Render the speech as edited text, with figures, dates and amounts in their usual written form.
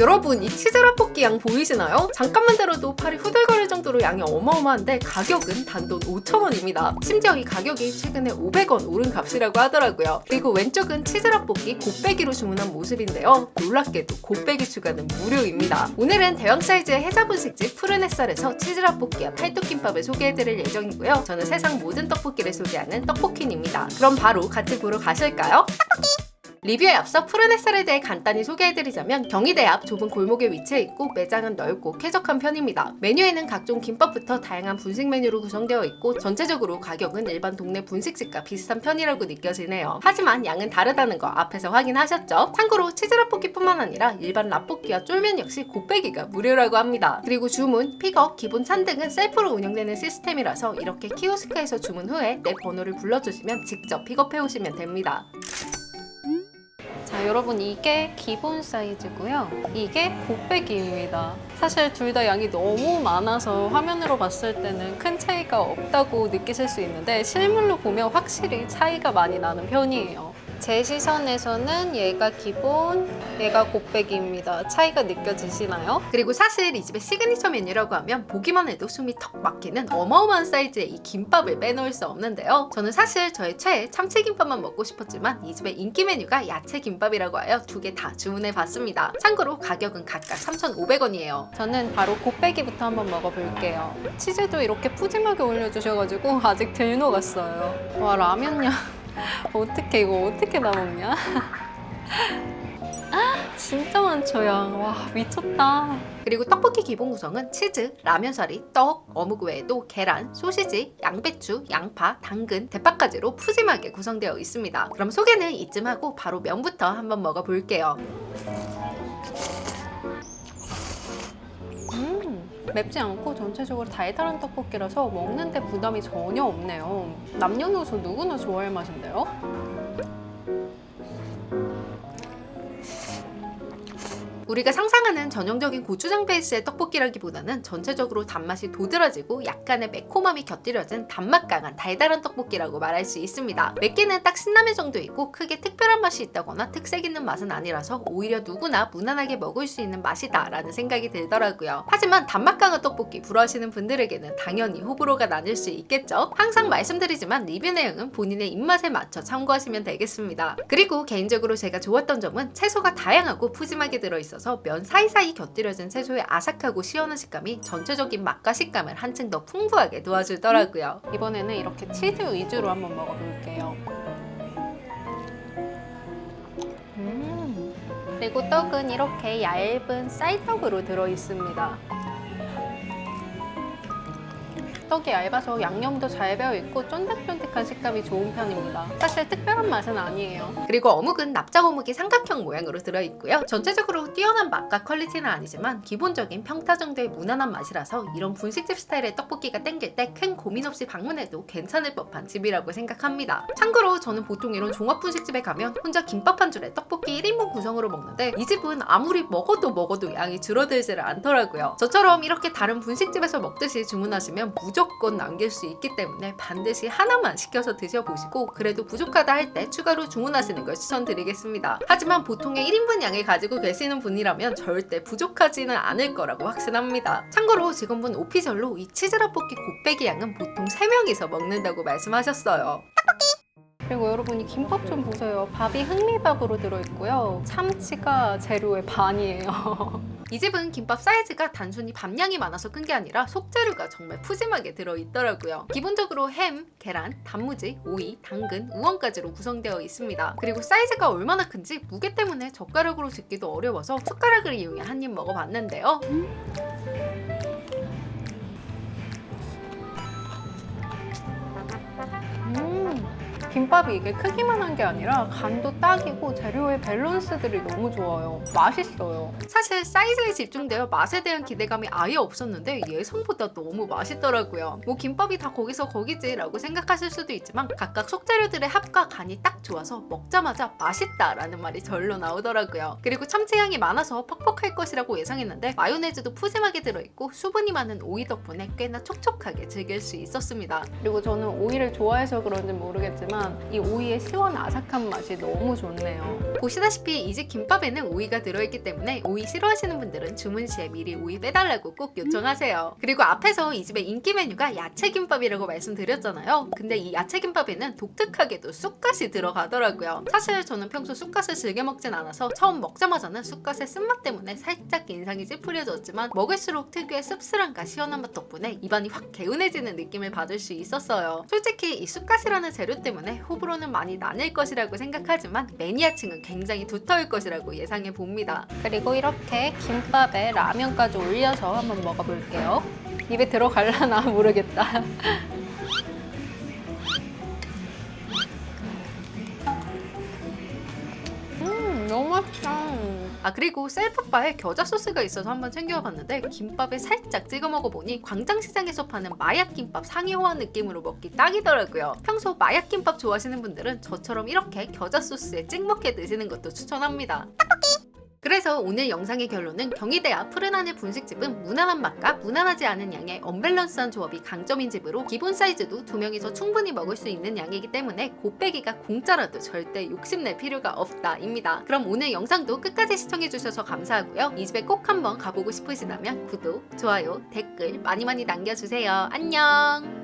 여러분, 이 치즈 라볶이 양 보이시나요? 잠깐만 들어도 팔이 후들거릴 정도로 양이 어마어마한데 가격은 단돈 5,000원입니다. 심지어 이 가격이 최근에 500원 오른 값이라고 하더라고요. 그리고 왼쪽은 치즈 라볶이 곱빼기로 주문한 모습인데요. 놀랍게도 곱빼기 추가는 무료입니다. 오늘은 대형 사이즈의 해자분식집 푸른 햇살에서 치즈 라볶이와 팔뚝김밥을 소개해드릴 예정이고요. 저는 세상 모든 떡볶이를 소개하는 떡볶이입니다. 그럼 바로 같이 보러 가실까요? 리뷰에 앞서 푸른 햇살에 대해 간단히 소개해드리자면 경희대 앞 좁은 골목에 위치해 있고 매장은 넓고 쾌적한 편입니다. 메뉴에는 각종 김밥부터 다양한 분식 메뉴로 구성되어 있고 전체적으로 가격은 일반 동네 분식집과 비슷한 편이라고 느껴지네요. 하지만 양은 다르다는 거 앞에서 확인하셨죠? 참고로 치즈 라볶이뿐만 아니라 일반 라볶이와 쫄면 역시 곱빼기가 무료라고 합니다. 그리고 주문, 픽업, 기본 찬 등은 셀프로 운영되는 시스템이라서 이렇게 키오스크에서 주문 후에 내 번호를 불러주시면 직접 픽업해 오시면 됩니다. 자, 여러분, 이게 기본 사이즈고요. 이게 곱빼기입니다. 사실 둘 다 양이 너무 많아서 화면으로 봤을 때는 큰 차이가 없다고 느끼실 수 있는데 실물로 보면 확실히 차이가 많이 나는 편이에요. 제 시선에서는 얘가 기본, 얘가 곱빼기입니다. 차이가 느껴지시나요? 그리고 사실 이 집의 시그니처 메뉴라고 하면 보기만 해도 숨이 턱 막히는 어마어마한 사이즈의 이 김밥을 빼놓을 수 없는데요. 저는 사실 저의 최애 참치김밥만 먹고 싶었지만 이 집의 인기 메뉴가 야채김밥이라고 하여 두 개 다 주문해 봤습니다. 참고로 가격은 각각 3,500원이에요. 저는 바로 곱빼기부터 한번 먹어볼게요. 치즈도 이렇게 푸짐하게 올려주셔가지고 아직 덜 녹았어요. 와, 라면냥. 어떻게 이거 어떻게 다 먹냐? 진짜 많죠 양. 와, 미쳤다. 그리고 떡볶이 기본 구성은 치즈, 라면사리, 떡, 어묵 외에도 계란, 소시지, 양배추, 양파, 당근, 대파까지로 푸짐하게 구성되어 있습니다. 그럼 소개는 이쯤 하고 바로 면부터 한번 먹어볼게요. 맵지 않고 전체적으로 달달한 떡볶이라서 먹는데 부담이 전혀 없네요. 남녀노소 누구나 좋아할 맛인데요? 우리가 상상하는 전형적인 고추장 베이스의 떡볶이라기보다는 전체적으로 단맛이 도드라지고 약간의 매콤함이 곁들여진 단맛 강한 달달한 떡볶이라고 말할 수 있습니다. 맵기는 딱 신라면 정도 있고 크게 특별한 맛이 있다거나 특색 있는 맛은 아니라서 오히려 누구나 무난하게 먹을 수 있는 맛이다 라는 생각이 들더라고요. 하지만 단맛 강한 떡볶이 불허하시는 분들에게는 당연히 호불호가 나뉠 수 있겠죠? 항상 말씀드리지만 리뷰 내용은 본인의 입맛에 맞춰 참고하시면 되겠습니다. 그리고 개인적으로 제가 좋았던 점은 채소가 다양하고 푸짐하게 들어있어서 면 사이사이 곁들여진 채소의 아삭하고 시원한 식감이 전체적인 맛과 식감을 한층 더 풍부하게 도와주더라고요. 이번에는 이렇게 치즈 위주로 한번 먹어볼게요. 그리고 떡은 이렇게 얇은 쌀떡으로 들어있습니다. 떡이 얇아서 양념도 잘 배어있고 쫀득쫀득한 식감이 좋은 편입니다. 사실 특별한 맛은 아니에요. 그리고 어묵은 납작 어묵이 삼각형 모양으로 들어있고요. 전체적으로 뛰어난 맛과 퀄리티는 아니지만 기본적인 평타 정도의 무난한 맛이라서 이런 분식집 스타일의 떡볶이가 땡길 때 큰 고민 없이 방문해도 괜찮을 법한 집이라고 생각합니다. 참고로 저는 보통 이런 종합분식집에 가면 혼자 김밥 한 줄에 떡볶이 1인분 구성으로 먹는데 이 집은 아무리 먹어도 양이 줄어들지를 않더라고요. 저처럼 이렇게 다른 분식집에서 먹듯이 주문하시면 무조건 남길 수 있기 때문에 반드시 하나만 시켜서 드셔보시고 그래도 부족하다 할 때 추가로 주문하시는 걸 추천드리겠습니다. 하지만 보통의 1인분 양을 가지고 계시는 분이라면 절대 부족하지는 않을 거라고 확신합니다. 참고로 직원분 오피셜로 이 치즈 라볶이 곱빼기 양은 보통 3명이서 먹는다고 말씀하셨어요. 그리고 여러분이 김밥 좀 보세요. 밥이 흑미밥으로 들어있고요. 참치가 재료의 반이에요. 이 집은 김밥 사이즈가 단순히 밥량이 많아서 큰 게 아니라 속재료가 정말 푸짐하게 들어있더라고요. 기본적으로 햄, 계란, 단무지, 오이, 당근, 우엉까지로 구성되어 있습니다. 그리고 사이즈가 얼마나 큰지 무게 때문에 젓가락으로 집기도 어려워서 숟가락을 이용해 한 입 먹어봤는데요. 김밥이 이게 크기만 한 게 아니라 간도 딱이고 재료의 밸런스들이 너무 좋아요. 맛있어요. 사실 사이즈에 집중되어 맛에 대한 기대감이 아예 없었는데 예상보다 너무 맛있더라고요. 뭐 김밥이 다 거기서 거기지 라고 생각하실 수도 있지만 각각 속재료들의 합과 간이 딱 좋아서 먹자마자 맛있다 라는 말이 절로 나오더라고요. 그리고 참치향이 많아서 퍽퍽할 것이라고 예상했는데 마요네즈도 푸짐하게 들어있고 수분이 많은 오이 덕분에 꽤나 촉촉하게 즐길 수 있었습니다. 그리고 저는 오이를 좋아해서 그런지 모르겠지만 하지만 이 오이의 시원아삭한 맛이 너무 좋네요. 보시다시피 이 집 김밥에는 오이가 들어있기 때문에 오이 싫어하시는 분들은 주문 시에 미리 오이 빼달라고 꼭 요청하세요. 그리고 앞에서 이 집의 인기 메뉴가 야채김밥이라고 말씀드렸잖아요. 근데 이 야채김밥에는 독특하게도 쑥갓이 들어가더라고요. 사실 저는 평소 쑥갓을 즐겨 먹진 않아서 처음 먹자마자는 쑥갓의 쓴맛 때문에 살짝 인상이 찌푸려졌지만 먹을수록 특유의 씁쓸함과 시원한 맛 덕분에 입안이 확 개운해지는 느낌을 받을 수 있었어요. 솔직히 이 쑥갓이라는 재료 때문에 호불호는 많이 나뉠 것이라고 생각하지만 매니아층은 굉장히 두터울 것이라고 예상해 봅니다. 그리고 이렇게 김밥에 라면까지 올려서 한번 먹어볼게요. 입에 들어갈라나 모르겠다. 너무 맛있다. 아 그리고 셀프바에 겨자 소스가 있어서 한번 챙겨봤는데 김밥에 살짝 찍어 먹어보니 광장시장에서 파는 마약김밥 상위 호환 느낌으로 먹기 딱이더라고요. 평소 마약김밥 좋아하시는 분들은 저처럼 이렇게 겨자 소스에 찍먹해 드시는 것도 추천합니다. 그래서 오늘 영상의 결론은 경희대 앞 푸른하늘 분식집은 무난한 맛과 무난하지 않은 양의 언밸런스한 조합이 강점인 집으로 기본 사이즈도 2명이서 충분히 먹을 수 있는 양이기 때문에 곱빼기가 공짜라도 절대 욕심낼 필요가 없다입니다. 그럼 오늘 영상도 끝까지 시청해주셔서 감사하고요. 이 집에 꼭 한번 가보고 싶으시다면 구독, 좋아요, 댓글 많이 남겨주세요. 안녕!